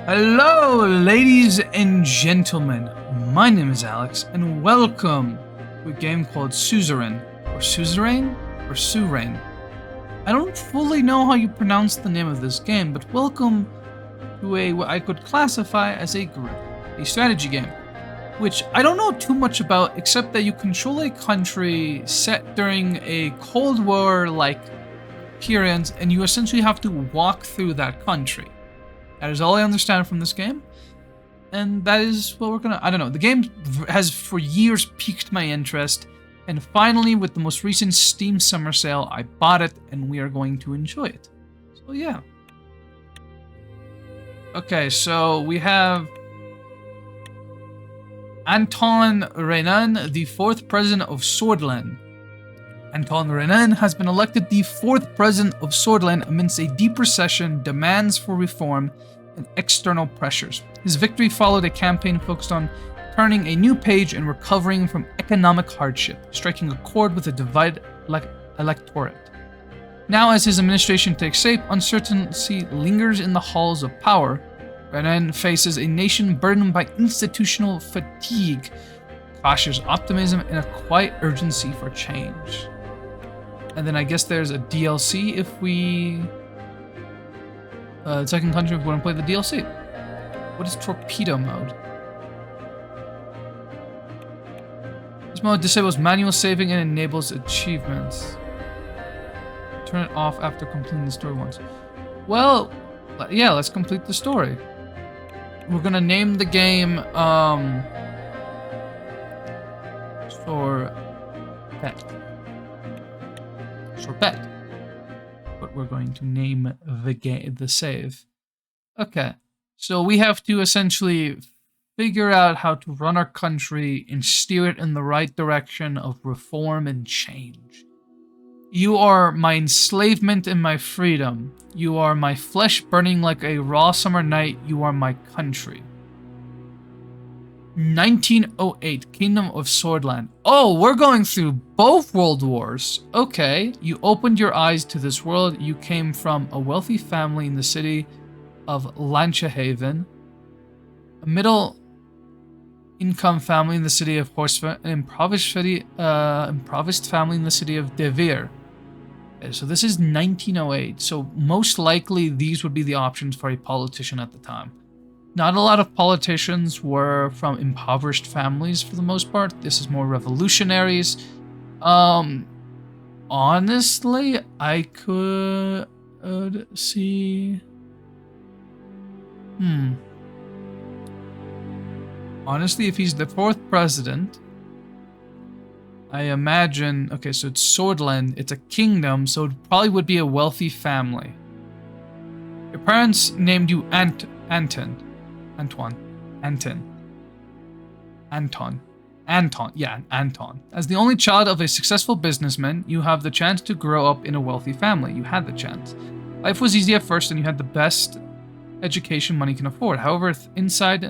Hello, ladies and gentlemen. My name is Alex, and welcome to a game called Suzerain, or Suzerain, or Suzerain. I don't fully know how you pronounce the name of this game, but welcome to what I could classify as a strategy game, which I don't know too much about, except that you control a country set during a Cold War-like period, and you essentially have to walk through that country. That is all I understand from this game, and that is what we're gonna... I don't know, the game has for years piqued my interest, and finally, with the most recent Steam Summer Sale, I bought it, and we are going to enjoy it. So yeah. Okay, so we have Anton Renan, the 4th President of Swordland. Anton Renan has been elected the 4th President of Swordland amidst a deep recession, demands for reform, and external pressures. His victory followed a campaign focused on turning a new page and recovering from economic hardship, striking a chord with a divided electorate. Now, as his administration takes shape, uncertainty lingers in the halls of power. Renan faces a nation burdened by institutional fatigue, cautious optimism, and a quiet urgency for change. And then I guess there's a DLC if we... second country if we want to play the DLC. What is torpedo mode? This mode disables manual saving and enables achievements. Turn it off after completing the story once. Well, yeah, let's complete the story. We're gonna name the game, Sorbet. But we're going to name the save. Okay, so we have to essentially figure out how to run our country and steer it in the right direction of reform and change. You are my enslavement and my freedom. You are my flesh burning like a raw summer night. You are my country. 1908, Kingdom of Swordland. Oh, we're going through both world wars. Okay, you opened your eyes to this world. You came from a wealthy family in the city of Lanchahaven, a middle-income family in the city of Horsford, an impoverished family in the city of De Vere. Okay, so this is 1908, so most likely these would be the options for a politician at the time. Not a lot of politicians were from impoverished families for the most part. This is more revolutionaries. Honestly, I could see... Honestly, if he's the 4th president, I imagine... Okay, so it's Swordland. It's a kingdom, so it probably would be a wealthy family. Your parents named you Anton. As the only child of a successful businessman, you have the chance to grow up in a wealthy family. You had the chance. Life was easy at first and you had the best education money can afford. However, things inside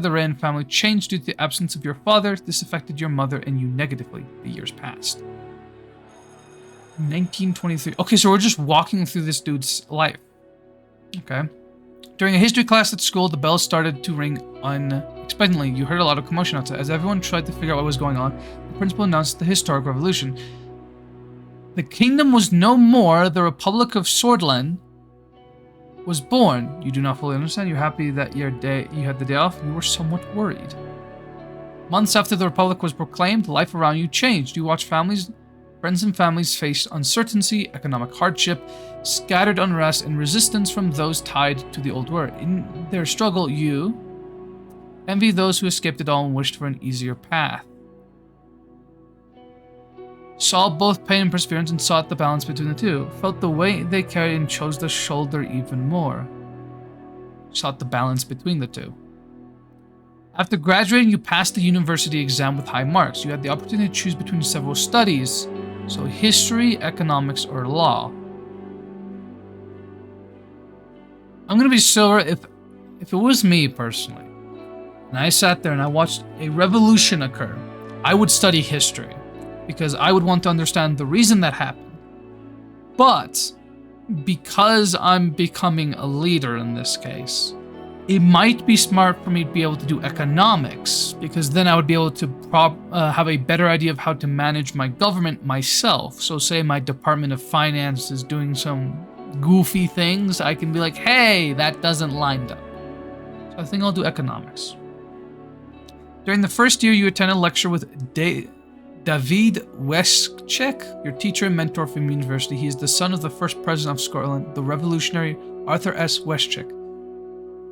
the Renan family changed due to the absence of your father. This affected your mother and you negatively. The years passed. 1923. Okay, so we're just walking through this dude's life. Okay. During a history class at school, the bells started to ring unexpectedly. You heard a lot of commotion outside. As everyone tried to figure out what was going on, the principal announced the historic revolution. The kingdom was no more. The Republic of Swordland was born. You do not fully understand. You're happy that you had the day off. You were somewhat worried. Months after the Republic was proclaimed, life around you changed. You watched friends and families face uncertainty, economic hardship, scattered unrest, and resistance from those tied to the old world. In their struggle, you envy those who escaped it all and wished for an easier path. Saw both pain and perseverance and sought the balance between the two. Felt the weight they carried and chose the shoulder even more. Sought the balance between the two. After graduating, you passed the university exam with high marks. You had the opportunity to choose between several studies. So history, economics, or law. I'm gonna be sure if it was me personally, and I sat there and I watched a revolution occur, I would study history because I would want to understand the reason that happened. But because I'm becoming a leader in this case, it might be smart for me to be able to do economics, because then I would be able to have a better idea of how to manage my government myself. So say my Department of Finance is doing some goofy things, I can be like, hey, that doesn't line up. So I think I'll do economics. During the first year, you attend a lecture with David Weschek, your teacher and mentor from university. He is the son of the first president of Scotland, the revolutionary Arthur S. Weschek.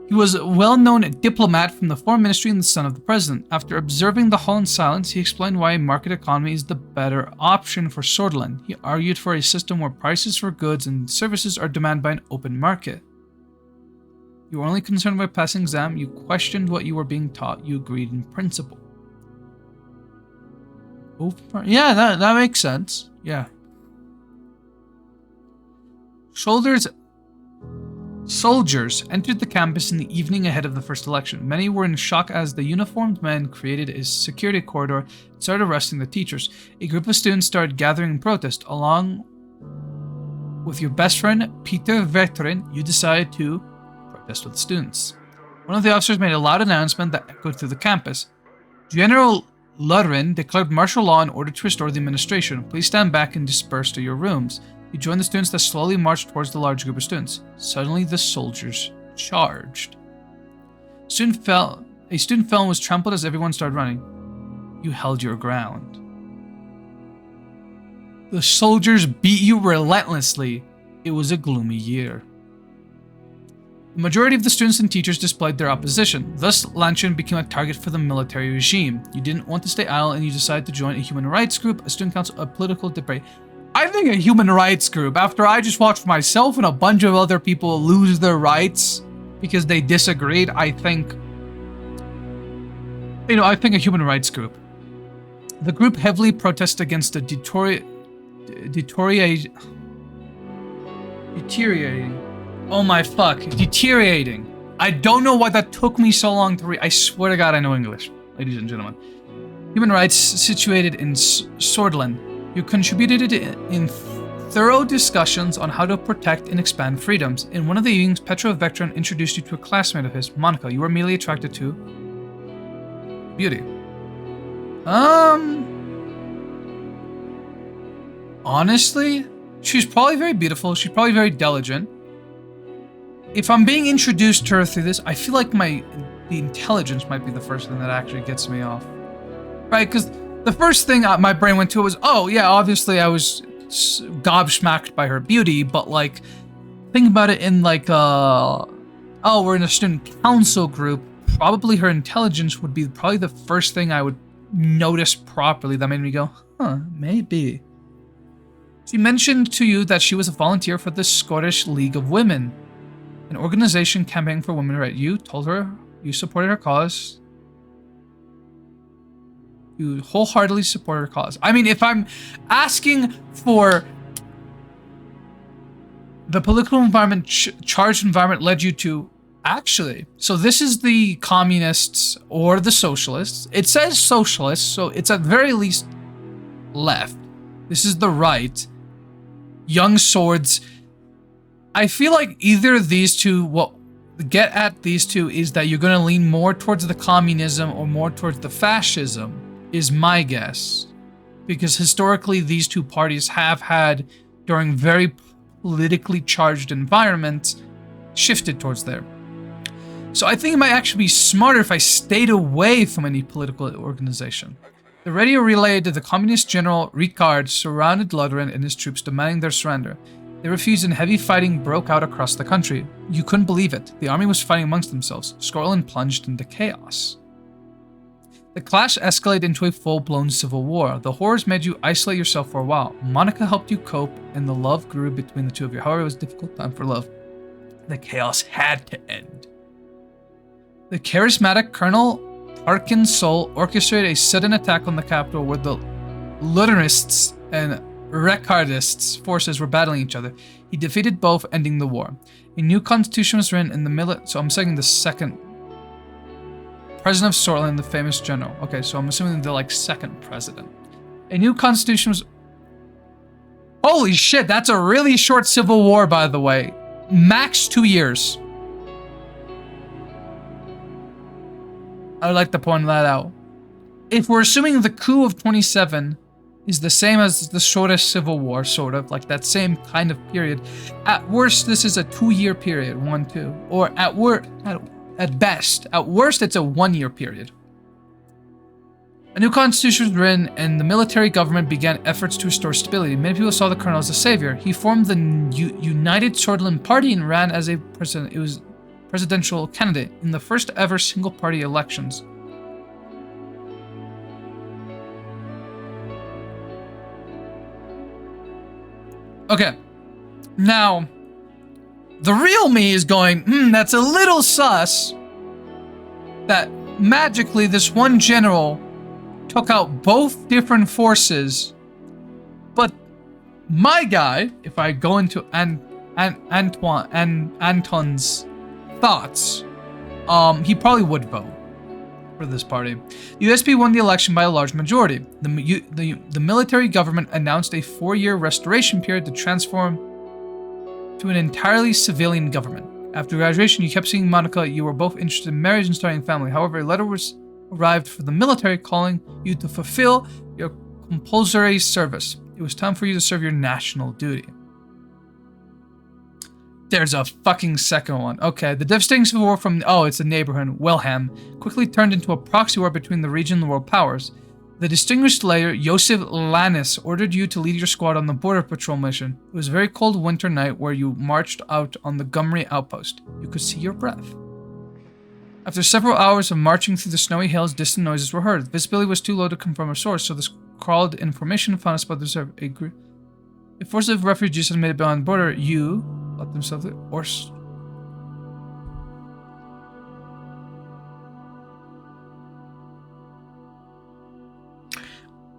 He was a well-known diplomat from the foreign ministry and the son of the president. After observing the hall in silence, he explained why a market economy is the better option for Swordsland. He argued for a system where prices for goods and services are demanded by an open market. You were only concerned about passing exam. You questioned what you were being taught. You agreed in principle. Yeah, that makes sense. Yeah. Soldiers entered the campus in the evening ahead of the first election. Many were in shock as the uniformed men created a security corridor and started arresting the teachers. A group of students started gathering in protest. Along with your best friend, Peter Veteran, you decided to protest with the students. One of the officers made a loud announcement that echoed through the campus. General Lurin declared martial law in order to restore the administration. Please stand back and disperse to your rooms. You joined the students that slowly marched towards the large group of students. Suddenly, the soldiers charged. A student fell and was trampled as everyone started running. You held your ground. The soldiers beat you relentlessly. It was a gloomy year. The majority of the students and teachers displayed their opposition. Thus, Lanchan became a target for the military regime. You didn't want to stay idle and you decided to join a human rights group, a student council, a political debate. I think a human rights group, after I just watched myself and a bunch of other people lose their rights because they disagreed, I think a human rights group. The group heavily protested against the deteriorating. I don't know why that took me so long to read. I swear to God I know English, ladies and gentlemen. Human rights situated in Swordland. You contributed in thorough discussions on how to protect and expand freedoms. In one of the evenings, Petra Vectron introduced you to a classmate of his, Monica. You were immediately attracted to beauty. Honestly, she's probably very beautiful. She's probably very diligent. If I'm being introduced to her through this, I feel like the intelligence might be the first thing that actually gets me off. Right? Because the first thing my brain went to was, oh yeah, obviously I was gobsmacked by her beauty, but like, think about it in like, oh, we're in a student council group. Probably her intelligence would be probably the first thing I would notice properly that made me go, huh, maybe. She mentioned to you that she was a volunteer for the Scottish League of Women, an organization campaigning for women's rights. You told her you supported her cause. You wholeheartedly support her cause. I mean, if I'm asking for the political environment, charged environment led you to actually. So this is the communists or the socialists. It says socialists, so it's at the very least left. This is the right. Young swords. I feel like either of these two, what get at these two is that you're going to lean more towards the communism or more towards the fascism. Is my guess, because historically these two parties have had, during very politically charged environments, shifted towards there. So I think it might actually be smarter if I stayed away from any political organization. The radio relay to the communist general Ricard surrounded Ludrin and his troops, demanding their surrender. They refused and heavy fighting broke out across the country. You couldn't believe it. The army was fighting amongst themselves. Scotland plunged into chaos. The clash escalated into a full-blown civil war. The horrors made you isolate yourself for a while. Monica helped you cope, and the love grew between the two of you. However, it was a difficult time for love. The chaos had to end. The charismatic Colonel Parkin Sol orchestrated a sudden attack on the capital where the Lutherists and Recardists forces were battling each other. He defeated both, ending the war. A new constitution was written in the middle. So I'm saying the second president of Scotland, the famous general. Okay, so I'm assuming the second president. A new constitution was... Holy shit, that's a really short civil war, by the way. Max 2 years. I'd like to point that out. If we're assuming the coup of 27 is the same as the shortest civil war, sort of, like that same kind of period, at worst, this is a 2-year period, 1-2. Or at best, at worst, it's a 1-year period. A new constitution was written, and the military government began efforts to restore stability. Many people saw the colonel as a savior. He formed the United Swordsman Party and ran as a presidential candidate in the first ever single-party elections. Okay, now, the real me is going, that's a little sus that magically this one general took out both different forces, but my guy, if I go into Anton's thoughts, he probably would vote for this party. The USP won the election by a large majority. The military government announced a 4-year restoration period to transform to an entirely civilian government. After graduation, you kept seeing Monica. You were both interested in marriage and starting a family. However, a letter arrived for the military calling you to fulfill your compulsory service. It was time for you to serve your national duty. There's a fucking second one. Okay, the devastating civil war from, it's a neighborhood, Wilhelm, quickly turned into a proxy war between the region and the world powers. The distinguished layer, Josef Lannis, ordered you to lead your squad on the border patrol mission. It was a very cold winter night where you marched out on the Gumri outpost. You could see your breath. After several hours of marching through the snowy hills, distant noises were heard. Visibility was too low to confirm a source, so this crawled information found a spot to serve a group. A force of refugees had made it beyond the border. You let themselves or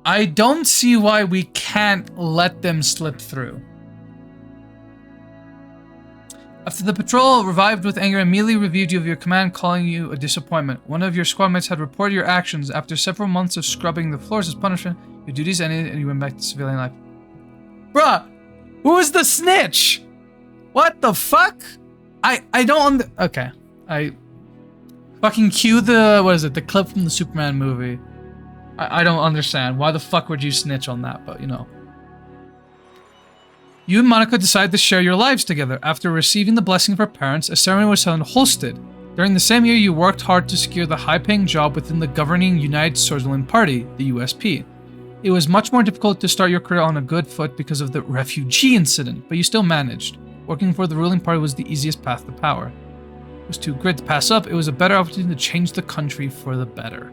I don't see why we can't let them slip through. After the patrol, revived with anger, immediately reviewed you of your command, calling you a disappointment. One of your squadmates had reported your actions. After several months of scrubbing the floors as punishment, your duties ended and you went back to civilian life. Bruh! Who is the snitch? What the fuck? I don't okay. I fucking cue the clip from the Superman movie. I don't understand. Why the fuck would you snitch on that, but you know. You and Monica decided to share your lives together. After receiving the blessing of her parents, a ceremony was held in Holsted. During the same year, you worked hard to secure the high-paying job within the governing United Swordsman Party, the USP. It was much more difficult to start your career on a good foot because of the refugee incident, but you still managed. Working for the ruling party was the easiest path to power. It was too great to pass up. It was a better opportunity to change the country for the better.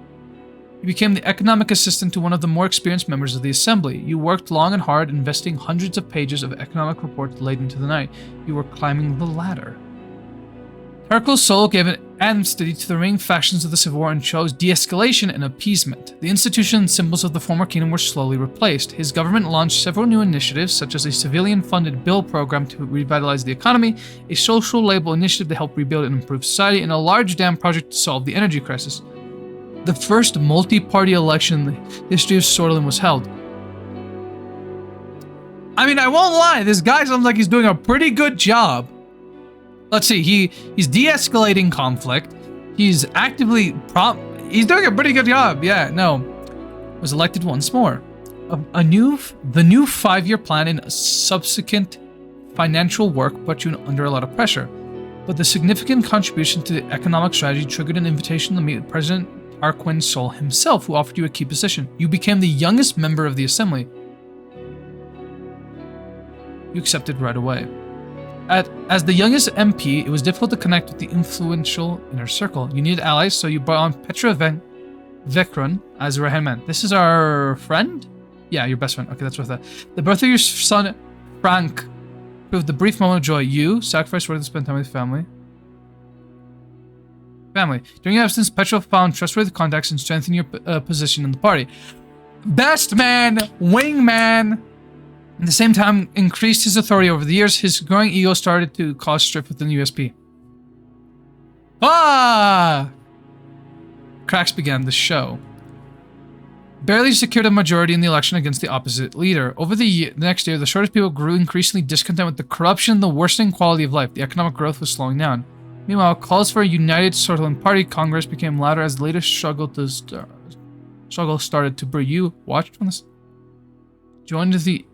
You became the economic assistant to one of the more experienced members of the assembly. You worked long and hard, investing hundreds of pages of economic reports late into the night. You were climbing the ladder. Hercule's soul gave an amnesty to the remaining factions of the Civil War and chose de-escalation and appeasement. The institution and symbols of the former kingdom were slowly replaced. His government launched several new initiatives, such as a civilian-funded bill program to revitalize the economy, a social label initiative to help rebuild and improve society, and a large dam project to solve the energy crisis. The first multi-party election in the history of Swordsland was held. I mean, I won't lie, this guy sounds like he's doing a pretty good job. Let's see, he's de-escalating conflict. He's actively he's doing a pretty good job. Yeah, no. Was elected once more. The new 5-year plan and subsequent financial work put you under a lot of pressure. But the significant contribution to the economic strategy triggered an invitation to meet President Tarquin Sol himself, who offered you a key position. You became the youngest member of the assembly. You accepted right away. As the youngest MP, it was difficult to connect with the influential inner circle. You needed allies, so you brought on Petra Vekron as a right-hand man. This is our friend? Yeah, your best friend. Okay, that's worth that. The birth of your son, Frank, proved the brief moment of joy. You sacrificed worth to spend time with family. During your absence, Petra found trustworthy contacts and strengthened your position in the party. Best man, wingman. At the same time, increased his authority over the years. His growing ego started to cause strife within the USP. Cracks began to show. Barely secured a majority in the election against the opposite leader. Over the next year, the shortest people grew increasingly discontent with the corruption and the worsening quality of life. The economic growth was slowing down. Meanwhile, calls for a united Sutherland Party Congress became louder as the latest struggle started to brew. You watched on this? Joined the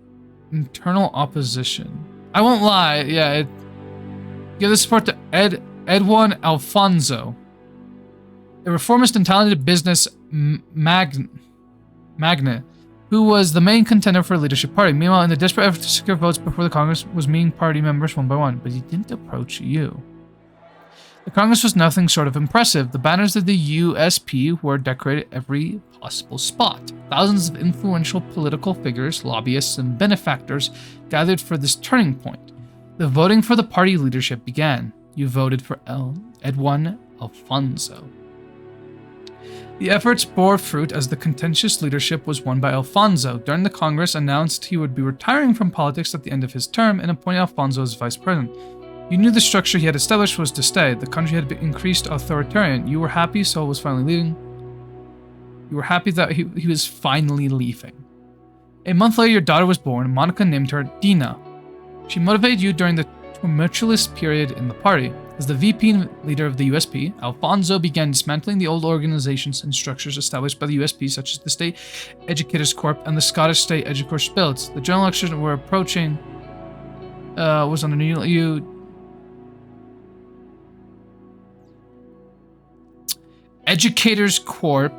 internal opposition. I won't lie, yeah. Give the support to Edwin Alfonso, a reformist and talented business magnate, who was the main contender for a leadership party. Meanwhile, in the desperate effort to secure votes before the Congress was meeting party members one by one, but he didn't approach you. The Congress was nothing short of impressive. The banners of the USP were decorated every possible spot. Thousands of influential political figures, lobbyists, and benefactors gathered for this turning point. The voting for the party leadership began. You voted for Edwin Alfonso. The efforts bore fruit as the contentious leadership was won by Alfonso. During the Congress, announced he would be retiring from politics at the end of his term and appointed Alfonso as vice president. You knew the structure he had established was to stay. The country had been increased authoritarian. You were happy Saul was finally leaving. You were happy that he was finally leaving. A month later, your daughter was born. Monica named her Dina. She motivated you during the tumultuous period in the party. As the VP and leader of the USP, Alfonso began dismantling the old organizations and structures established by the USP, such as the State Educators Corp and the Scottish State Educators Guilds. The general election were approaching was under you. Educators Corp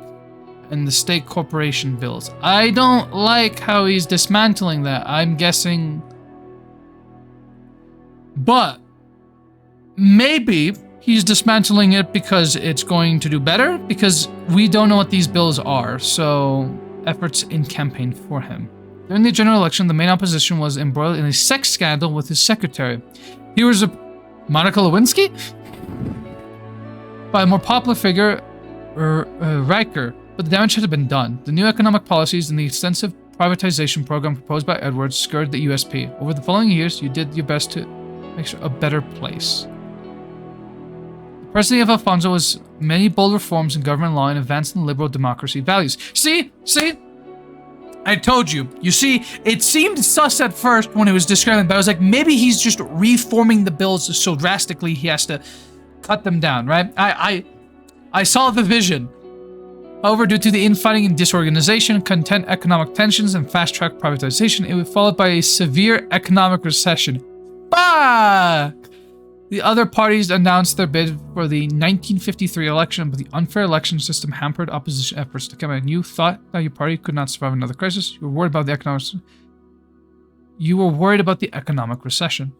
and the State Corporation bills. I don't like how he's dismantling that. I'm guessing, but maybe he's dismantling it because it's going to do better, because we don't know what these bills are, so efforts in campaign for him. During the general election, the main opposition was embroiled in a sex scandal with his secretary. He was a Monica Lewinsky? By a more popular figure, Riker, but the damage had been done. The new economic policies and the extensive privatization program proposed by Edwards scared the USP. Over the following years, you did your best to make sure a better place. The presidency of Alfonso was many bold reforms in government law and advancing liberal democracy values. See? I told you. You see, it seemed sus at first when it was describing, but I was like, maybe he's just reforming the bills so drastically he has to cut them down, right? I saw the vision. However, due to the infighting and disorganization, content economic tensions, and fast-track privatization, it was followed by a severe economic recession. Fuck! The other parties announced their bid for the 1953 election, but the unfair election system hampered opposition efforts to come in. You thought that your party could not survive another crisis. You were worried about the economic recession.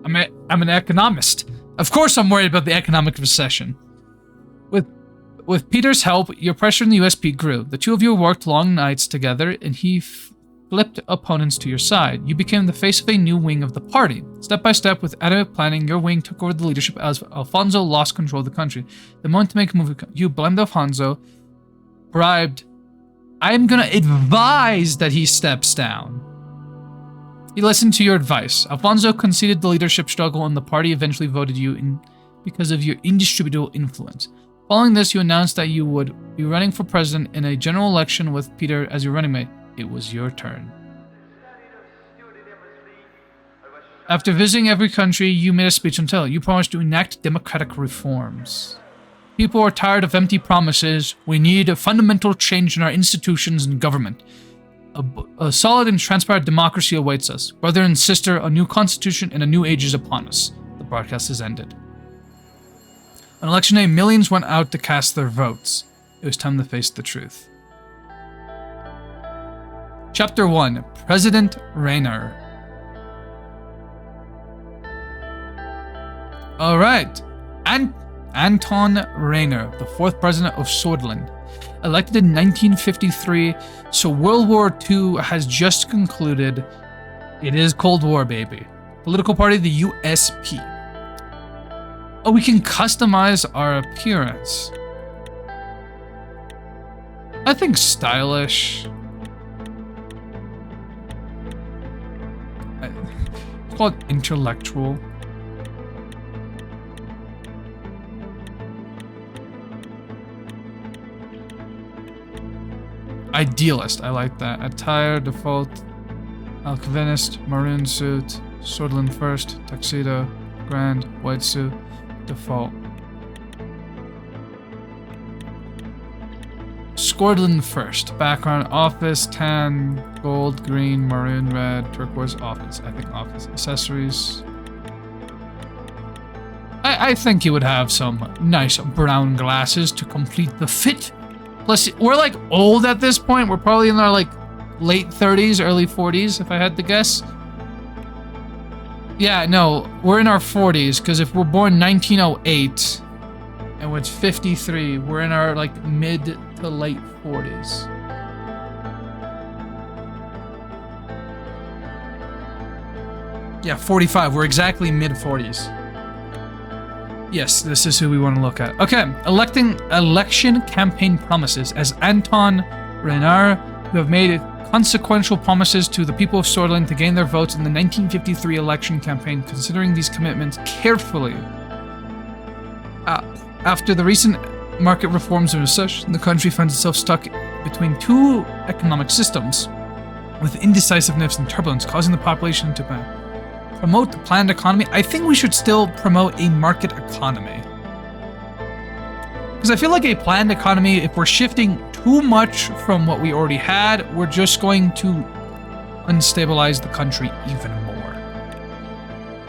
I'm an economist. Of course I'm worried about the economic recession. With Peter's help, your pressure in the USP grew. The two of you worked long nights together, and he flipped opponents to your side. You became the face of a new wing of the party. Step by step, with adequate planning, your wing took over the leadership as Alfonso lost control of the country. The moment to make a move, you blamed Alfonso, bribed. I am gonna advise that he steps down. He listened to your advice. Alfonso conceded the leadership struggle, and the party eventually voted you in because of your indistributable influence. Following this, you announced that you would be running for president in a general election with Peter as your running mate. It was your turn. After visiting every country, you made a speech on tele. You promised to enact democratic reforms. People are tired of empty promises. We need a fundamental change in our institutions and government. A solid and transparent democracy awaits us. Brother and sister, a new constitution and a new age is upon us. The broadcast has ended. On election day, millions went out to cast their votes. It was time to face the truth. Chapter 1. President Rayner. Alright. Anton Rayner, the 4th president of Sutherland. Elected in 1953, so World War II has just concluded. It is Cold War, baby. Political party, the USP. Oh, we can customize our appearance. I think stylish. It's called intellectual. Idealist, I like that. Attire, default, alchemist, maroon suit, Sutherland first, tuxedo, grand, white suit. default. Scotland first. Background office, tan, gold, green, maroon, red, turquoise, office. I think office. Accessories. I think you would have some nice brown glasses to complete the fit. Plus, we're like old at this point. We're probably in our like late 30s, early 40s, if I had to guess. Yeah, no, we're in our 40s, because if we're born 1908 and it's 53, we're in our like mid to late 40s. Yeah, 45. We're exactly mid 40s. Yes, this is who we want to look at. Okay, election campaign promises. As Anton Renard, who have made consequential promises to the people of Swordsland to gain their votes in the 1953 election campaign, considering these commitments carefully. After the recent market reforms and recession, the country finds itself stuck between two economic systems, with indecisiveness and turbulence causing the population to promote the planned economy. I think we should still promote a market economy. Because I feel like a planned economy, if we're shifting too much from what we already had, we're just going to unstabilize the country even more.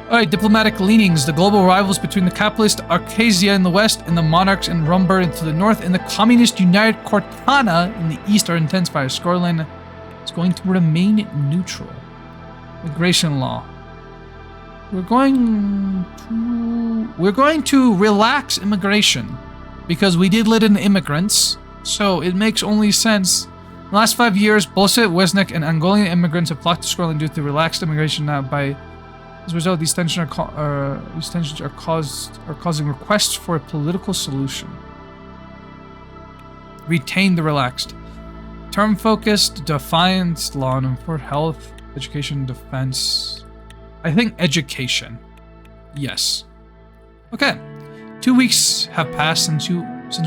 Alright, diplomatic leanings. The global rivals between the capitalist Arcasia in the west and the monarchs in Rumber to the north and the communist United Cortana in the east are intensified. Scorlin is going to remain neutral. Immigration law. We're going to relax immigration because we did let in immigrants, so it makes only sense. In the last 5 years, Bolsevik, Wesnik, and Angolian immigrants have flocked to Scotland due to relaxed immigration. Now, as a result, these tensions are causing requests for a political solution. Retain the relaxed. Term-focused, defiance, law and enforcement, health, education, defense. I think education. Yes. Okay. 2 weeks have passed since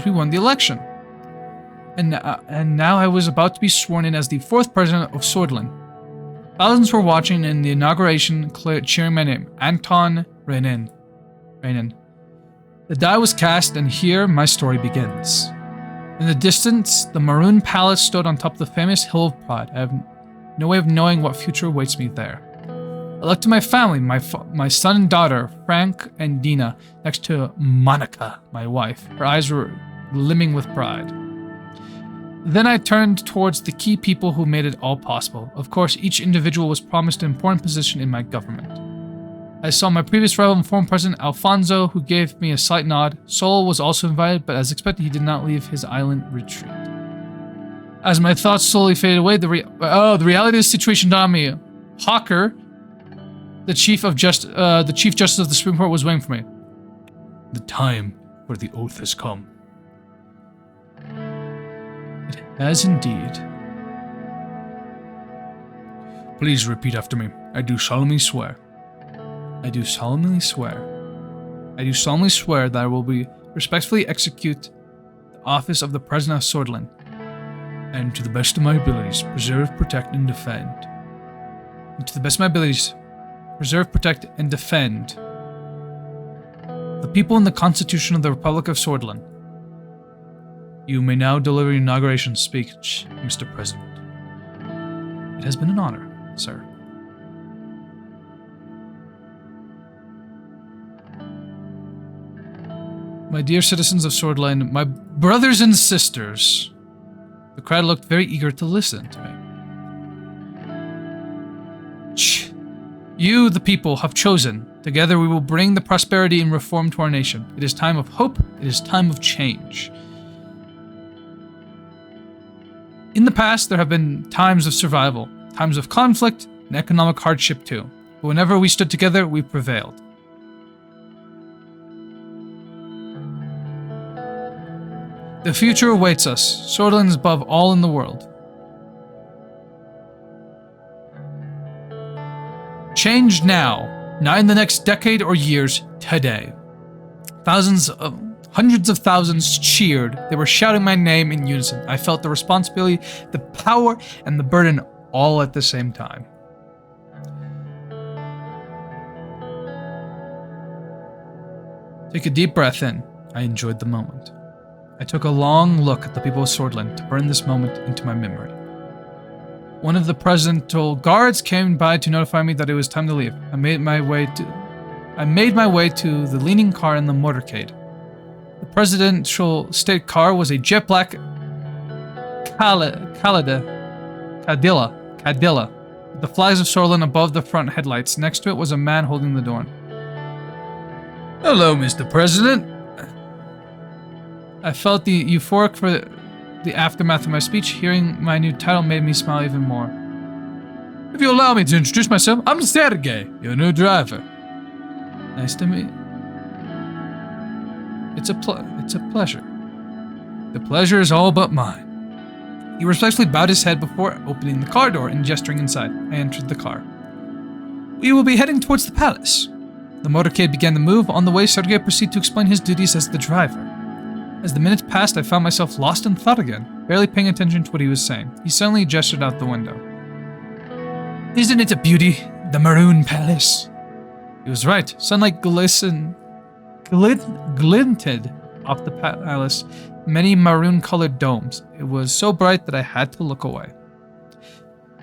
we won the election. And now I was about to be sworn in as the 4th president of Swordsland. Thousands were watching in the inauguration, cheering my name, Anton Renin. The die was cast, and here my story begins. In the distance, the Maroon Palace stood on top of the famous Hill of Pride. I have no way of knowing what future awaits me there. I looked to my family, my son and daughter, Frank and Dina, next to Monica, my wife. Her eyes were glimmering with pride. Then I turned towards the key people who made it all possible. Of course, each individual was promised an important position in my government. I saw my previous rival and former president, Alfonso, who gave me a slight nod. Sol was also invited, but as expected, he did not leave his island retreat. As my thoughts slowly faded away, the reality of the situation dawned on me. Hawker, the Chief Justice of the Supreme Court, was waiting for me. The time for the oath has come. It has indeed. Please repeat after me. I do solemnly swear. I do solemnly swear. I do solemnly swear that I will respectfully execute the office of the President of Swordsland, and to the best of my abilities, preserve, protect, and defend. And to the best of my abilities, preserve, protect, and defend the people and the Constitution of the Republic of Swordsland. You may now deliver your inauguration speech, Mr. President. It has been an honor, sir. My dear citizens of Swordsland, my brothers and sisters. The crowd looked very eager to listen to me. You, the people, have chosen. Together we will bring the prosperity and reform to our nation. It is time of hope. It is time of change. In the past, there have been times of survival, times of conflict, and economic hardship too. But whenever we stood together, we prevailed. The future awaits us. Swordsland is above all in the world. Change now, not in the next decade or years, today. Hundreds of thousands cheered. They were shouting my name in unison. I felt the responsibility, the power, and the burden all at the same time. Take a deep breath in. I enjoyed the moment. I took a long look at the people of Swordland to burn this moment into my memory. One of the presidential guards came by to notify me that it was time to leave. I made my way to the leaning car in the motorcade. The presidential state car was a jet black Cadilla, with the flags of Swordland above the front headlights. Next to it was a man holding the door. Hello, Mr. President. I felt the euphoric for the aftermath of my speech. Hearing my new title made me smile even more. If you allow me to introduce myself, I'm Sergey, your new driver. Nice to meet you. It's a pleasure. The pleasure is all but mine. He respectfully bowed his head before opening the car door and gesturing inside. I entered the car. We will be heading towards the palace. The motorcade began to move. On the way, Sergey proceeded to explain his duties as the driver. As the minutes passed, I found myself lost in thought again, barely paying attention to what he was saying. He suddenly gestured out the window. Isn't it a beauty? The Maroon Palace. He was right. Sunlight glinted off the palace, many maroon-colored domes. It was so bright that I had to look away.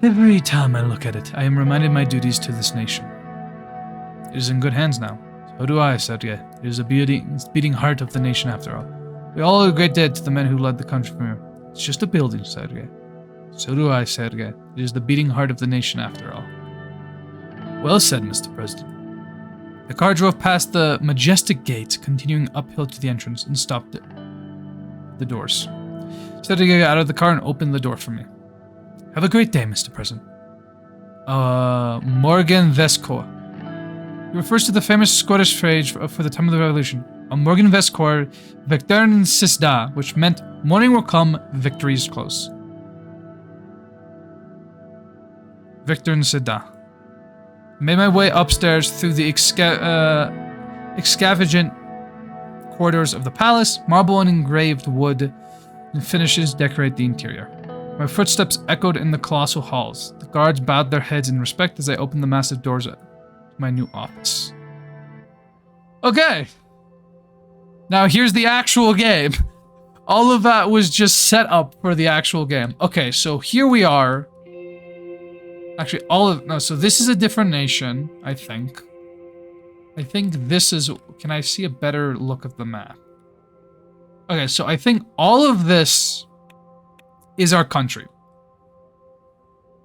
Every time I look at it, I am reminded of my duties to this nation. It is in good hands now. So do I, Sergey. It is a beating heart of the nation after all. We all owe a great debt to the men who led the country from here. It's just a building, Sergey. So do I, Sergey. It is the beating heart of the nation after all. Well said, Mr. President. The car drove past the majestic gates, continuing uphill to the entrance, and stopped at the doors. Sergey got out of the car and opened the door for me. Have a great day, Mr. President. Morgan Vescour. He refers to the famous Scottish phrase for the time of the Revolution. A Morgan Vescour, Victern Sisda, which meant morning will come, victory is close. Victern Sisda. Made my way upstairs through the extravagant corridors of the palace. Marble and engraved wood and finishes decorate the interior. My footsteps echoed in the colossal halls. The guards bowed their heads in respect as I opened the massive doors to my new office. Okay. Now here's the actual game. All of that was just set up for the actual game. Okay, so here we are. Actually, so this is a different nation, I think. I think this is, can I see a better look of the map? Okay, so I think all of this is our country.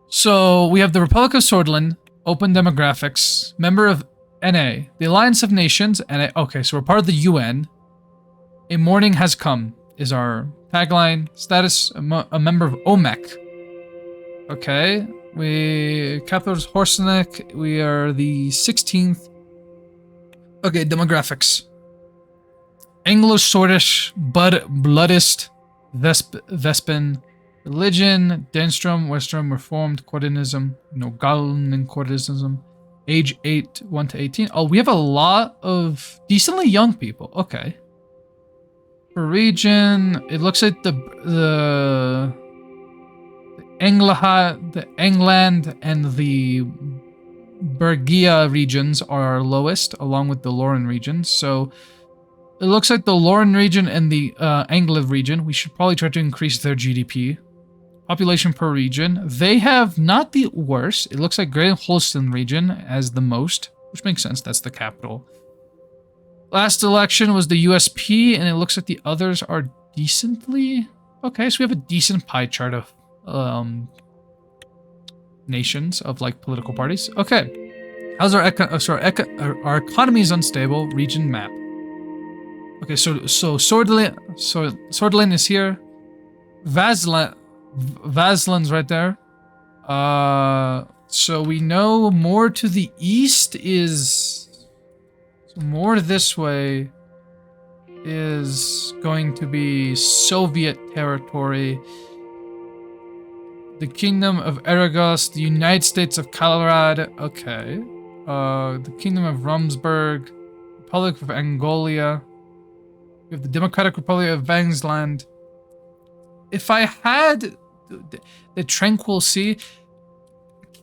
So we have the Republic of Swordland, open demographics, member of NA, the Alliance of Nations, NA. Okay, so we're part of the UN. A morning has come is our tagline. Status, a member of OMEC. Okay. We capitals Horseneck. We are the 16th. Okay, demographics. Anglo-Swedish, bloodist, Vespin, religion, Denstrom, Western, Reformed, Cordinism, Nogalen, Cordinism, age 1 to 18. Oh, we have a lot of decently young people. Okay. For region, it looks like the England and the Bergia regions are lowest, along with the Lauren regions. So it looks like the Lauren region and the Anglia region, we should probably try to increase their GDP. Population per region, they have not the worst. It looks like Great Holston region has the most, which makes sense. That's the capital. Last election was the USP, and it looks like the others are decently okay. So we have a decent pie chart of nations, of like political parties. Okay, how's our our economy is unstable. Region map. Okay, so Swordland is here. Vasland's right there. So we know more to the east is. More this way is going to be Soviet territory. The Kingdom of Aragos, the United States of Colorado. Okay. The Kingdom of Rumsburg, Republic of Angola. We have the Democratic Republic of Vangsland. If I had the Tranquil Sea,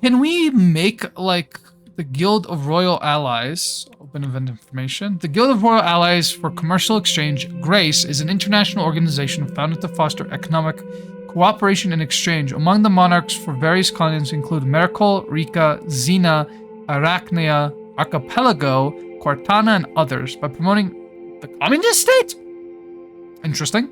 can we make like the Guild of Royal Allies. Open event information. The Guild of Royal Allies for Commercial Exchange, GRACE, is an international organization founded to foster economic cooperation and exchange among the monarchs for various colonies include Miracle, Rika, Xena, Arachnia, Archipelago, Cortana, and others by promoting the communist state? Interesting.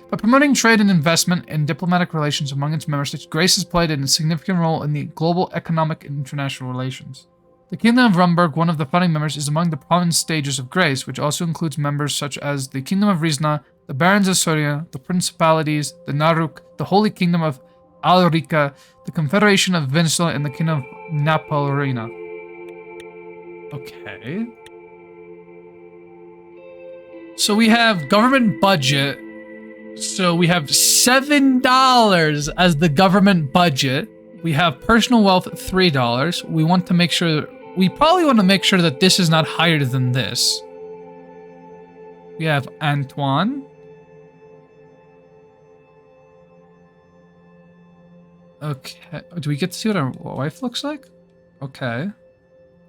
By promoting trade and investment and diplomatic relations among its member states, GRACE has played a significant role in the global economic and international relations. The Kingdom of Rumburg, one of the founding members, is among the prominent stages of GRACE, which also includes members such as the Kingdom of Rizna, the Barons of Soria, the Principalities, the Naruk, the Holy Kingdom of Alrika, the Confederation of Venezuela, and the Kingdom of Napolrina. Okay. So we have government budget. So we have $7 as the government budget. We have personal wealth at $3. We want to make sure, we probably want to make sure that this is not higher than this. We have Antoine. Okay. Do we get to see what our wife looks like? Okay.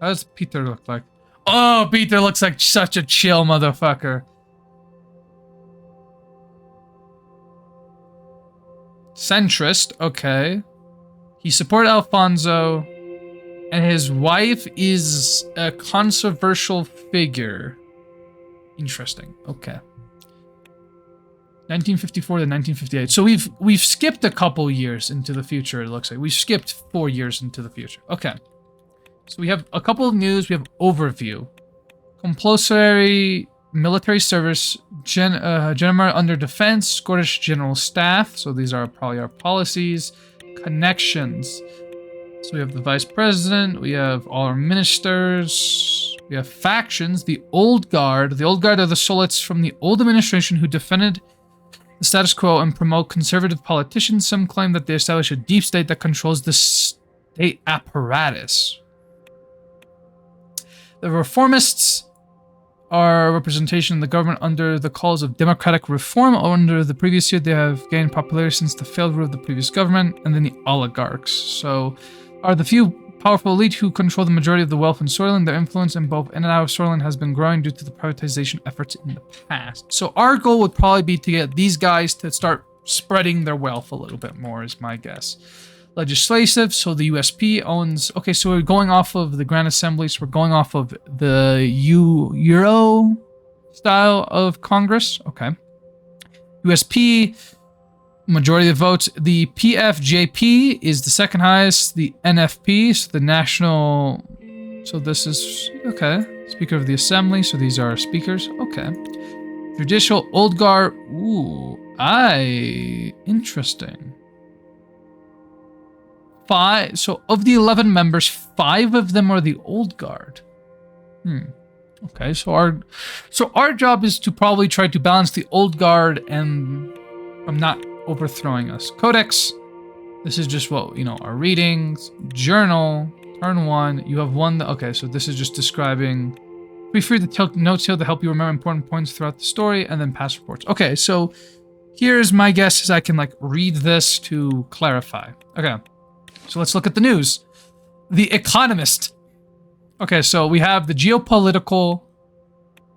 How does Peter look like? Oh, Peter looks like such a chill motherfucker. Centrist, okay. He supported Alfonso, and his wife is a controversial figure. Interesting, okay. 1954 to 1958. So we've skipped a couple years into the future, it looks like. We've skipped 4 years into the future. Okay. So we have a couple of news. We have overview. Compulsory military service, Genmar under defense, Scottish General Staff. So these are probably our policies. Connections. So we have the Vice President. We have all our ministers. We have factions. The Old Guard. The Old Guard are the Solits from the old administration who defended the status quo and promote conservative politicians. Some claim that they establish a deep state that controls the state apparatus. The Reformists are representation in the government under the calls of democratic reform. Under the previous year, they have gained popularity since the failed rule of the previous government. And then the oligarchs. So are the few powerful elite who control the majority of the wealth in Soylent. Their influence in both in and out of Soylent has been growing due to the privatization efforts in the past. So our goal would probably be to get these guys to start spreading their wealth a little bit more, is my guess. Legislative, so the USP owns... Okay, so we're going off of the Grand Assembly, so we're going off of the Euro style of Congress. Okay. USP, majority of votes. The PFJP is the second highest. The NFP, so the National... So this is... Okay. Speaker of the Assembly, so these are our speakers. Okay. Judicial, Old Guard. Ooh. Interesting. 5. So of the 11 members, 5 of them are the Old Guard. Okay, so our job is to probably try to balance the Old Guard and from not overthrowing us. Codex. This is just what, our readings. Journal. Turn 1. You have one. Okay, so this is just describing. Be free to take notes here to help you remember important points throughout the story, and then past reports. Okay, so here's my guess is I can read this to clarify. Okay. So let's look at the news. The Economist. Okay, so we have the Geopolitical,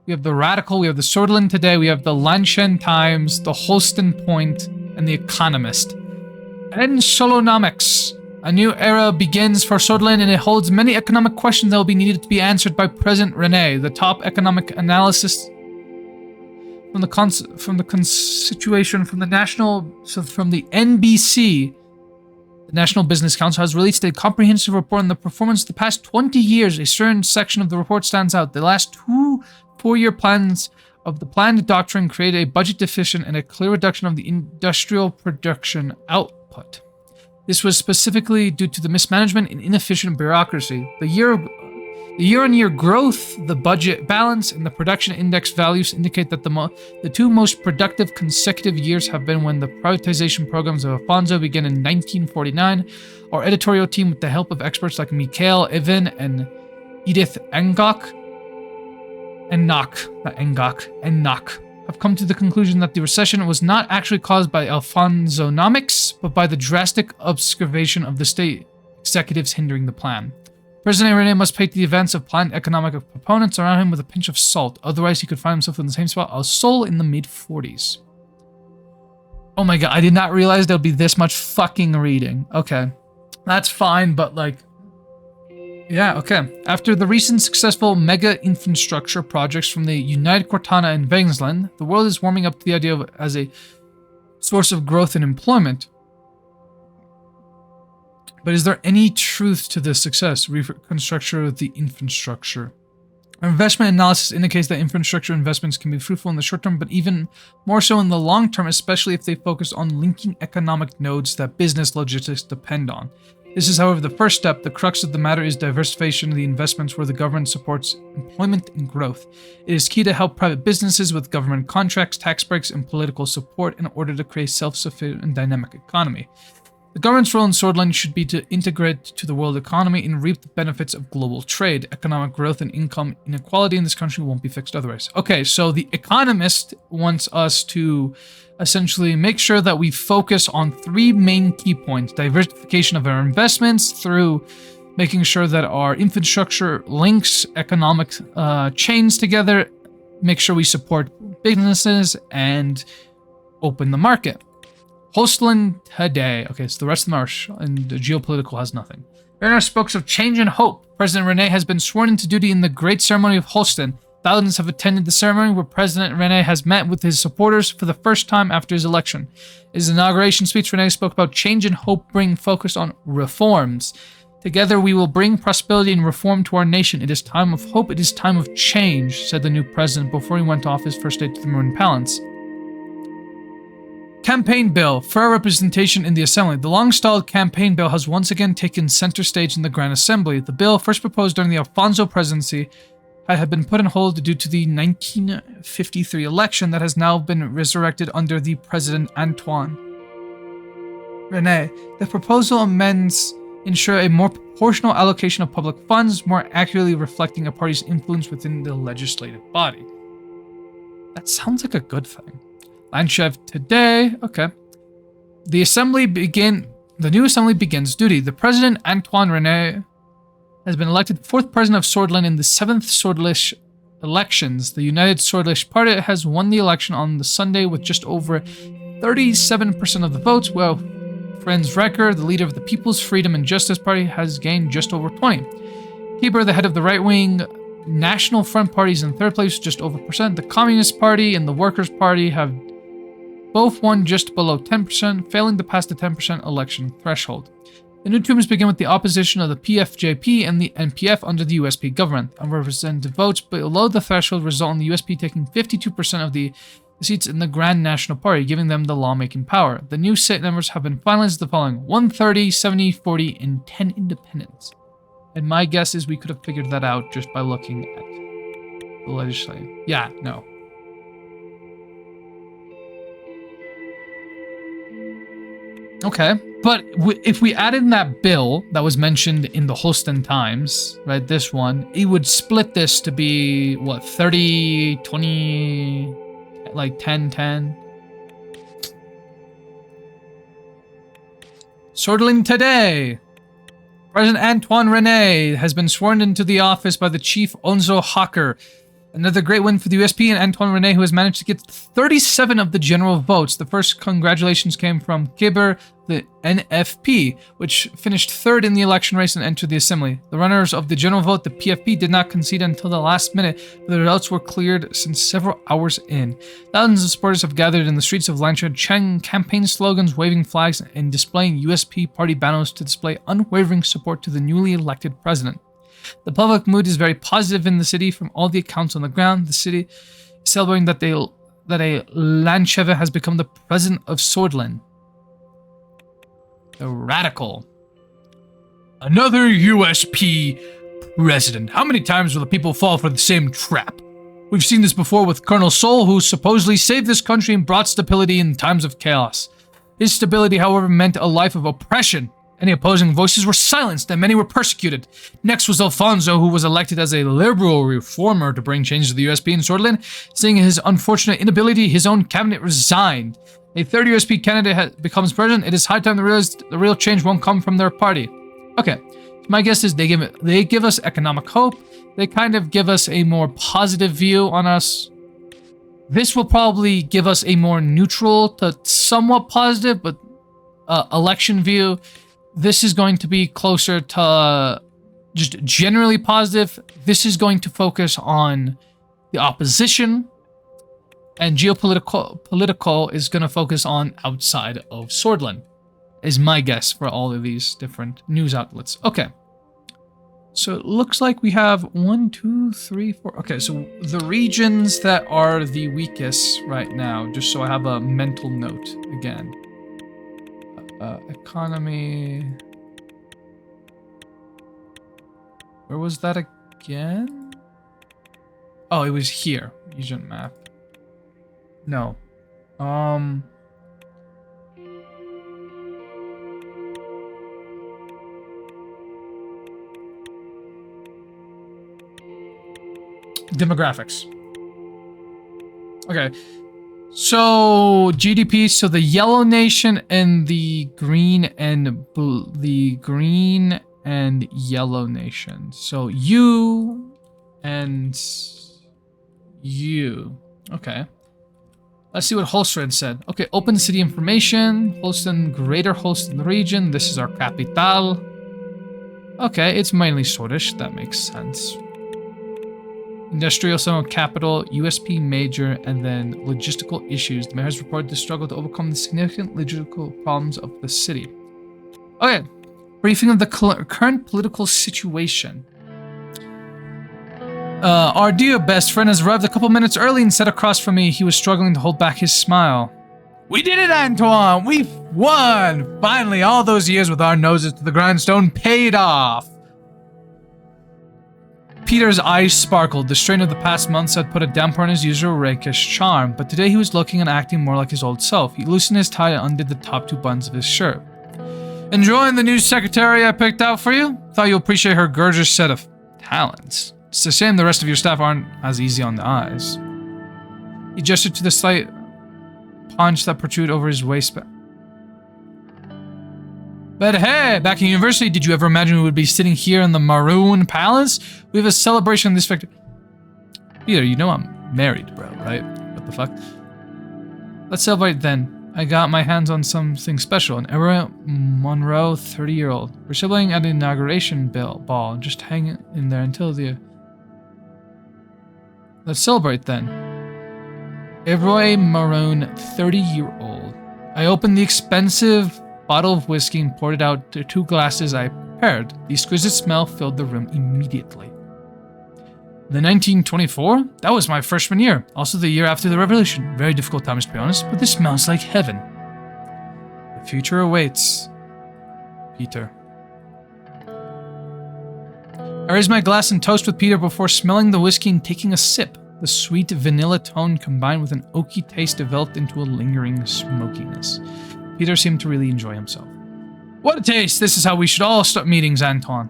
we have the Radical, we have the Sordland Today, we have the Lanshan Times, the Holston Point, and the Economist. And Solonomics. A new era begins for Sordland, and it holds many economic questions that will be needed to be answered by President Rene, the top economic analyst from the situation from the NBC. The National Business Council has released a comprehensive report on the performance of the past 20 years. A certain section of the report stands out. The last 2 4-year plans of the planned doctrine created a budget deficit and a clear reduction of the industrial production output. This was specifically due to the mismanagement and inefficient bureaucracy. The year-on-year growth, the budget balance, and the production index values indicate that the 2 most productive consecutive years have been when the privatization programs of Alfonso began in 1949. Our editorial team, with the help of experts like Mikhail Ivan and Edith Engok, have come to the conclusion that the recession was not actually caused by Alfonsonomics, but by the drastic obscuration of the state executives hindering the plan. President Rene must take the events of planned economic proponents around him with a pinch of salt. Otherwise, he could find himself in the same spot as Seoul in the mid-40s. Oh my god, I did not realize there'd be this much fucking reading. Okay. That's fine, but like... Yeah, okay. After the recent successful mega infrastructure projects from the United Cortana and Vengsland, the world is warming up to the idea of it as a source of growth and employment. But is there any truth to this success? Reconstruction of the infrastructure. Our investment analysis indicates that infrastructure investments can be fruitful in the short term, but even more so in the long term, especially if they focus on linking economic nodes that business logistics depend on. This is, however, the first step. The crux of the matter is diversification of the investments where the government supports employment and growth. It is key to help private businesses with government contracts, tax breaks, and political support in order to create a self-sufficient and dynamic economy. The government's role in Swordland should be to integrate to the world economy and reap the benefits of global trade. Economic growth and income inequality in this country won't be fixed otherwise. Okay, so the Economist wants us to essentially make sure that we focus on three main key points. Diversification of our investments through making sure that our infrastructure links economic chains together, make sure we support businesses, and open the market. Holstland today. Okay, so the rest of them are, and the geopolitical has nothing. Werner spoke of change and hope. President Rene has been sworn into duty in the great ceremony of Holsten. Thousands have attended the ceremony where President Rene has met with his supporters for the first time after his election. In his inauguration speech, Rene spoke about change and hope bring focus on reforms. Together we will bring prosperity and reform to our nation. It is time of hope, it is time of change, said the new president before he went off his first day to the Maroon Palace. Campaign bill. Fair representation in the Assembly. The long-stalled campaign bill has once again taken center stage in the Grand Assembly. The bill, first proposed during the Alfonso presidency, had been put on hold due to the 1953 election that has now been resurrected under the President Antoine Rene. The proposal amends ensure a more proportional allocation of public funds, more accurately reflecting a party's influence within the legislative body. That sounds like a good thing. Lanchev today. Okay. The new assembly begins duty. The President Antoine Rene has been elected 4th president of Swordland in the 7th Swordlish elections. The United Swordlish Party has won the election on the Sunday with just over 37% of the votes, while Friends Recker, the leader of the People's Freedom and Justice Party, has gained just over 20. Keeper, the head of the right-wing National Front Party, is in 3rd place, just over percent. The Communist Party and the Workers' Party have both won just below 10%, failing to pass the 10% election threshold. The new terms begin with the opposition of the PFJP and the NPF under the USP government. Unrepresented votes below the threshold result in the USP taking 52% of the seats in the Grand National Party, giving them the lawmaking power. The new Senate numbers have been finalized as the following: 130, 70, 40, and 10 independents. And my guess is we could have figured that out just by looking at the legislature. Yeah, no. Okay, but if we added in that bill that was mentioned in the Holsten Times, right, this one, it would split this to be, what, 30, 20, like 10, 10? Swordling today! President Antoine Rene has been sworn into the office by the chief Onzo Hawker. Another great win for the USP and Antoine Rene, who has managed to get 37 of the general votes. The first congratulations came from Kiber, the NFP, which finished 3rd in the election race and entered the assembly. The runners of the general vote, the PFP, did not concede until the last minute, but the results were cleared since several hours in. Thousands of supporters have gathered in the streets of Lancia, chanting campaign slogans, waving flags, and displaying USP party banners to display unwavering support to the newly elected president. The public mood is very positive in the city from all the accounts on the ground. The city is celebrating that a Lancheva has become the president of Swordland. The radical. Another USP president. How many times will the people fall for the same trap? We've seen this before with Colonel Sol, who supposedly saved this country and brought stability in times of chaos. His stability, however, meant a life of oppression. Any opposing voices were silenced, and many were persecuted. Next was Alfonso, who was elected as a liberal reformer to bring change to the USP in Swordland. Seeing his unfortunate inability, his own cabinet resigned. A 3rd USP candidate becomes president. It is high time to realize the real change won't come from their party. Okay, My guess is they give us economic hope. They kind of give us a more positive view on us. This will probably give us a more neutral to somewhat positive, but election view. This is going to be closer to just generally positive. This is going to focus on the opposition, and political is going to focus on outside of Swordland, is my guess for all of these different news outlets. Okay. So it looks like we have 1, 2, 3, 4. Okay, so the regions that are the weakest right now, just so I have a mental note again. Economy. Where was that again? Oh, it was here. Region map. No. Demographics. Okay. So GDP, so the yellow nation and the green and yellow nation. So you and you. Okay. Let's see what Holston said. Okay, open city information. Holston, greater Holston region. This is our capital. Okay, it's mainly Swedish. That makes sense. Industrial zone capital, USP major, and then logistical issues. The mayor has reported the struggle to overcome the significant logistical problems of the city. Okay, briefing of the current political situation. Our dear best friend has arrived a couple minutes early and sat across from me. He was struggling to hold back his smile. We did it, Antoine! We've won! Finally, all those years with our noses to the grindstone paid off! Peter's eyes sparkled. The strain of the past months had put a damper on his usual rakish charm, but today he was looking and acting more like his old self. He loosened his tie and undid the top 2 buttons of his shirt. Enjoying the new secretary I picked out for you? Thought you'll appreciate her gorgeous set of talents. It's a shame the rest of your staff aren't as easy on the eyes. He gestured to the slight paunch that protruded over his waistband. But hey, back in university, did you ever imagine we would be sitting here in the Maroon Palace? We have a celebration in this factory. Peter, you know I'm married, bro, right? What the fuck? Let's celebrate then. I got my hands on something special. An Era Monroe 30-year-old. We're celebrating at an inauguration ball. Just hang in there until the... Let's celebrate then. Everoy Maroon 30-year-old. I opened the expensive bottle of whiskey and poured it out to 2 glasses I prepared. The exquisite smell filled the room immediately. The 1924? That was my freshman year. Also the year after the revolution. Very difficult times to be honest, but this smells like heaven. The future awaits. Peter. I raised my glass and toast with Peter before smelling the whiskey and taking a sip. The sweet vanilla tone combined with an oaky taste developed into a lingering smokiness. Peter seemed to really enjoy himself. What a taste! This is how we should all start meetings, Anton.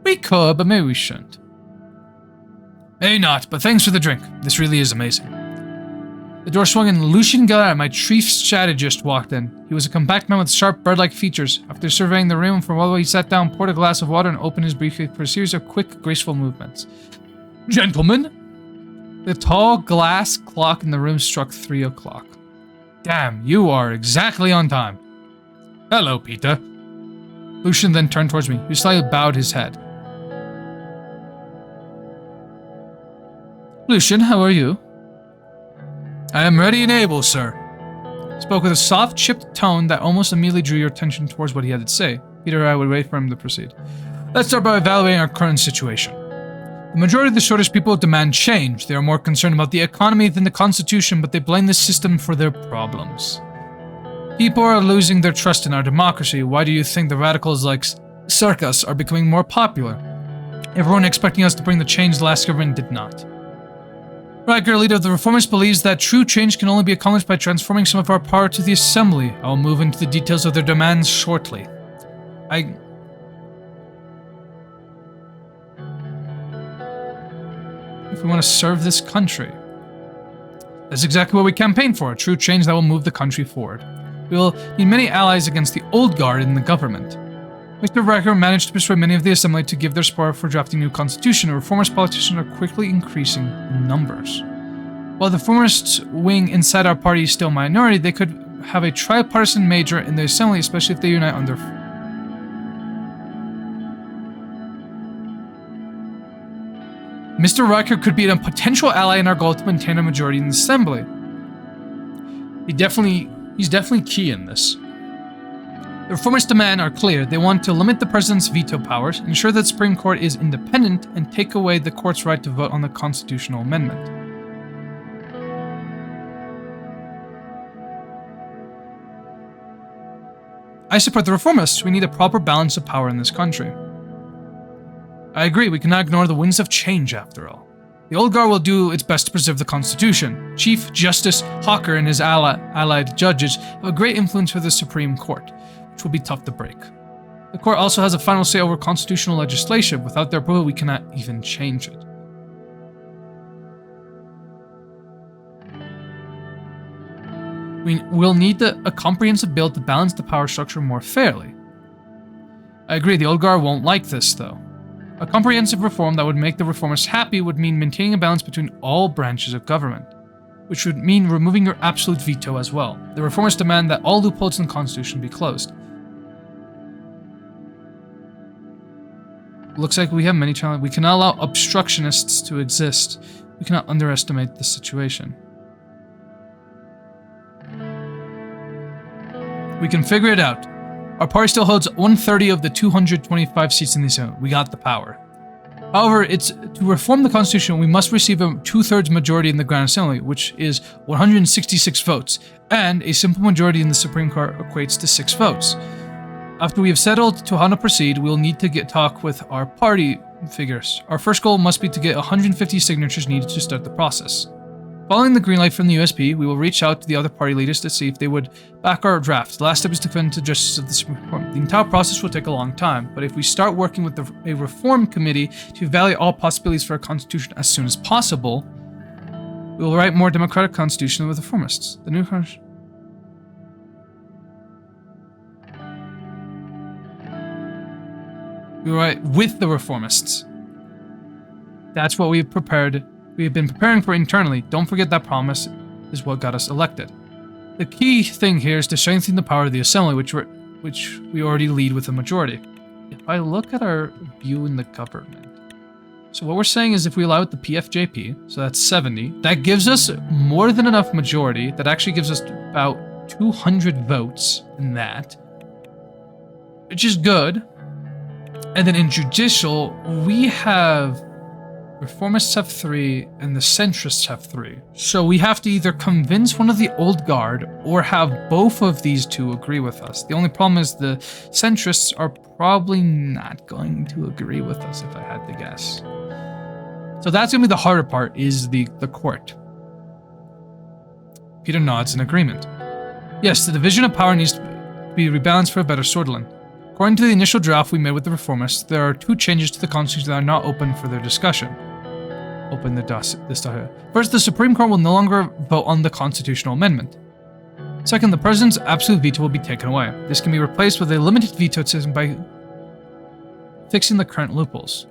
We could, but maybe we shouldn't. Maybe not, but thanks for the drink. This really is amazing. The door swung and Lucien Gallant, my chief strategist, walked in. He was a compact man with sharp bird-like features. After surveying the room for a while, he sat down, poured a glass of water, and opened his briefcase for a series of quick, graceful movements. Gentlemen? The tall glass clock in the room struck 3 o'clock. Damn, you are exactly on time. Hello, Peter. Lucien then turned towards me. He slightly bowed his head. Lucien, how are you? I am ready and able, sir. He spoke with a soft, chipped tone that almost immediately drew your attention towards what he had to say. Peter and I would wait for him to proceed. Let's start by evaluating our current situation. The majority of the Swedish people demand change. They are more concerned about the economy than the constitution, but they blame the system for their problems. People are losing their trust in our democracy. Why do you think the radicals like Circus are becoming more popular? Everyone expecting us to bring the change the last government did not. Riker, leader of the Reformists, believes that true change can only be accomplished by transforming some of our power to the Assembly. I will move into the details of their demands shortly. If we want to serve this country. That's exactly what we campaign for, a true change that will move the country forward. We will need many allies against the old guard in the government. Mr. Riker managed to persuade many of the Assembly to give their support for drafting a new constitution, and reformist politicians are quickly increasing in numbers. While the reformist wing inside our party is still a minority, they could have a tripartisan major in the Assembly, especially if they unite under... Mr. Riker could be a potential ally in our goal to maintain a majority in the Assembly. He's definitely key in this. The reformist demands are clear. They want to limit the president's veto powers, ensure that the Supreme Court is independent, and take away the court's right to vote on the constitutional amendment. I support the reformists. We need a proper balance of power in this country. I agree, we cannot ignore the winds of change after all. The old guard will do its best to preserve the Constitution. Chief Justice Hawker and his allied judges have a great influence for the Supreme Court, which will be tough to break. The court also has a final say over constitutional legislation. Without their approval, we cannot even change it. We will need a comprehensive bill to balance the power structure more fairly. I agree, the old guard won't like this, though. A comprehensive reform that would make the reformists happy would mean maintaining a balance between all branches of government, which would mean removing your absolute veto as well. The reformists demand that all loopholes in the Constitution be closed. Looks like we have many challenges. We cannot allow obstructionists to exist. We cannot underestimate the situation. We can figure it out. Our party still holds 130 of the 225 seats in the Senate. We got the power. However, to reform the Constitution, we must receive a 2/3 majority in the Grand Assembly, which is 166 votes, and a simple majority in the Supreme Court equates to 6 votes. After we have settled to how to proceed, we will need to talk with our party figures. Our first goal must be to get 150 signatures needed to start the process. Following the green light from the USP, we will reach out to the other party leaders to see if they would back our draft. The last step is to defend the justice of the Supreme Court. The entire process will take a long time, but if we start working with a reform committee to evaluate all possibilities for a constitution as soon as possible, we will write more democratic constitution with the reformists. The new constitution. We will write with the reformists. That's what we've prepared. We have been preparing for internally. Don't forget that promise is what got us elected. The key thing here is to strengthen the power of the Assembly, which we already lead with a majority. If I look at our view in the government, so what we're saying is if we allow it the PFJP, so that's 70, that gives us more than enough majority. That actually gives us about 200 votes in that, which is good. And then in judicial, we have reformists have 3 and the centrists have 3. So we have to either convince one of the old guard or have both of these two agree with us. The only problem is the centrists are probably not going to agree with us, if I had to guess. So that's going to be the harder part, is the court. Peter nods in agreement. Yes, the division of power needs to be rebalanced for a better Swordland. According to the initial draft we made with the reformists, there are 2 changes to the Constitution that are not open for their discussion. Open this document. First, the Supreme Court will no longer vote on the constitutional amendment. Second, the president's absolute veto will be taken away. This can be replaced with a limited veto system by fixing the current loopholes.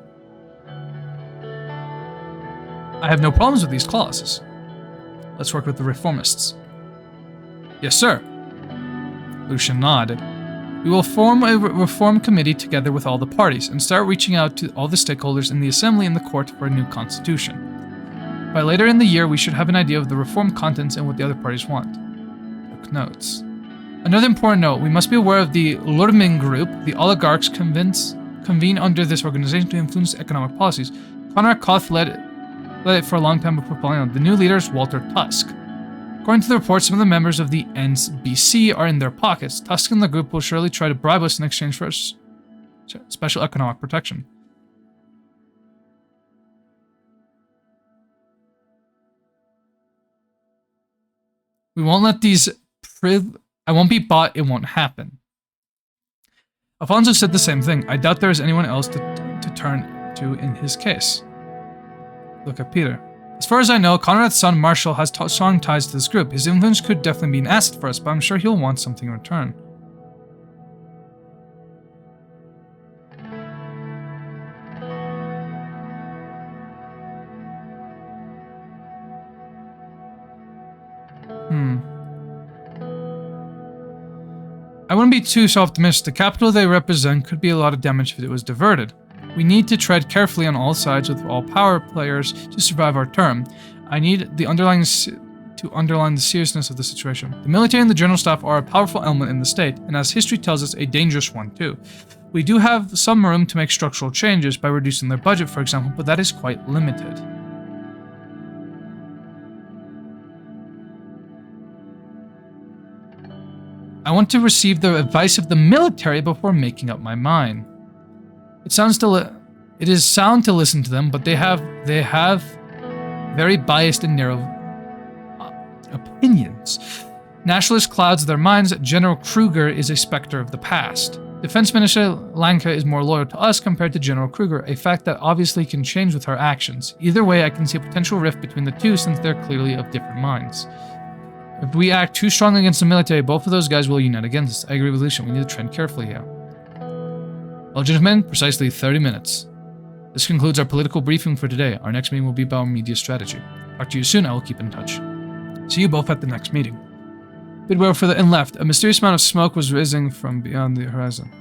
I have no problems with these clauses. Let's work with the reformists. Yes, sir. Lucian nodded. We will form a reform committee together with all the parties and start reaching out to all the stakeholders in the Assembly and the Court for a new constitution. By later in the year, we should have an idea of the reform contents and what the other parties want. Took notes. Another important note, we must be aware of the Lurmin group. The oligarchs convene under this organization to influence economic policies. Connor Koth led it for a long time before falling out. The new leader is Walter Tusk. According to the report, some of the members of the NBC are in their pockets. Tusk and the group will surely try to bribe us in exchange for special economic protection. We won't let these I won't be bought, it won't happen. Alfonso said the same thing. I doubt there is anyone else to turn to in his case. Look at Peter. As far as I know, Conrad's son Marshall has strong ties to this group. His influence could definitely be an asset for us, but I'm sure he'll want something in return. I wouldn't be too optimistic. The capital they represent could be a lot of damage if it was diverted. We need to tread carefully on all sides with all power players to survive our term. I need to underline the seriousness of the situation. The military and the general staff are a powerful element in the state, and as history tells us, a dangerous one too. We do have some room to make structural changes by reducing their budget, for example, but that is quite limited. I want to receive the advice of the military before making up my mind. It is sound to listen to them, but they have very biased and narrow opinions. Nationalist clouds their minds. General Kruger is a specter of the past. Defense Minister Lanka is more loyal to us compared to General Kruger, a fact that obviously can change with her actions. Either way, I can see a potential rift between the two since they're clearly of different minds. If we act too strongly against the military, both of those guys will unite against us. I agree with Lucian. We need to tread carefully here. Well, gentlemen, precisely 30 minutes. This concludes our political briefing for today. Our next meeting will be about media strategy. Talk to you soon. I will keep in touch. See you both at the next meeting. Bidwell further and left. A mysterious amount of smoke was rising from beyond the horizon.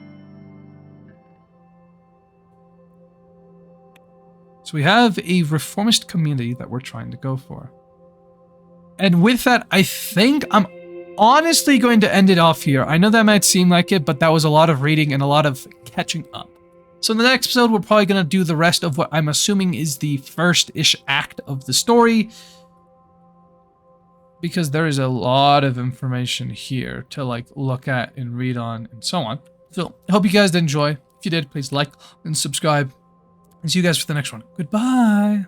So we have a reformist community that we're trying to go for. And with that, I think I'm honestly going to end it off here. I know that might seem like it, but that was a lot of reading and a lot of catching up. So in the next episode, we're probably going to do the rest of what I'm assuming is the first-ish act of the story, because there is a lot of information here to look at and read on and so on. So I hope you guys did enjoy. If you did, please like and subscribe. And see you guys for the next one. Goodbye.